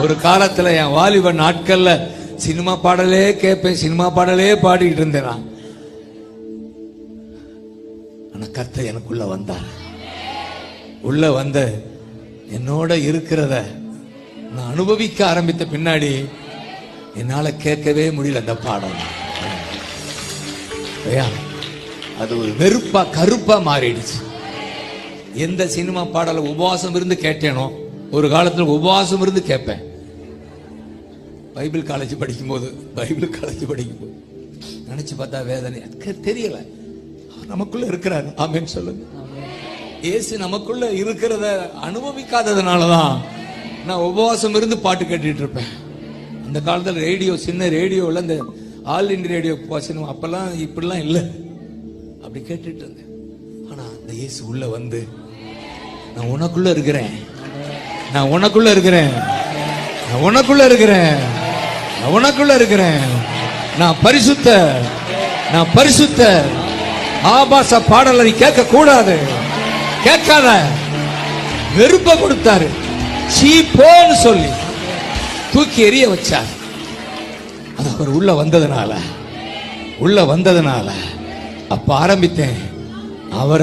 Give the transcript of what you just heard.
ஒரு காலத்துல என் வாலிப நாட்கள்ல சினிமா பாடலே கேட்பேன், சினிமா பாடலே பாடிக்கிட்டு இருந்தேன். ஆனா கர்த்தர் எனக்குள்ள வந்தார். உள்ள வந்த என்னோட இருக்கிறத நான் அனுபவிக்க ஆரம்பித்த பின்னாடி என்னால கேட்கவே முடியல அந்த பாடம். அது ஒரு வெறுப்பா கருப்பா மாறிடுச்சு. எந்த சினிமா பாடல உபவாசம் இருந்து கேட்டேனோ, ஒரு காலத்துல உபவாசம் இருந்து கேட்பேன். பைபிள் காலேஜ் படிக்கும்போது நினைச்சு பார்த்தா வேதனை. தெரியல நமக்குள்ள இருக்கிறார். ஆமென் சொல்லுங்க. இயேசு நமக்குள்ள இருக்கிறத அனுபவிக்காததுனாலதான் நான் உபவாசம் இருந்து பாட்டு கேட்டுட்டு இருப்பேன். அந்த காலத்துல ரேடியோ, சின்ன ரேடியோல இந்த ஆல் இந்தியா ரேடியோ சினிமா அப்பெல்லாம் இப்படிலாம் இல்லை. அப்படி கேட்டுட்டு இருந்தேன். ஆனா அந்த இயேசு உள்ள வந்து நான் உனக்குள்ள இருக்கிறேன், நான் உனக்குள்ள இருக்கிறேன், நான் உனக்குள்ள இருக்கிறேன், நான் உனக்குள்ள இருக்கிறேன், நான் பரிசுத்த, நான் பரிசுத்த. ஆபாச பாடலை நீ கேட்க கூடாது, கேட்காத. வெறுப்ப கொடுத்தாரு, சீப்போன்னு சொல்லி தூக்கி எறிய வச்சார். அது அவர் உள்ள வந்ததுனால அப்ப ஆரம்பித்தேன். அவர்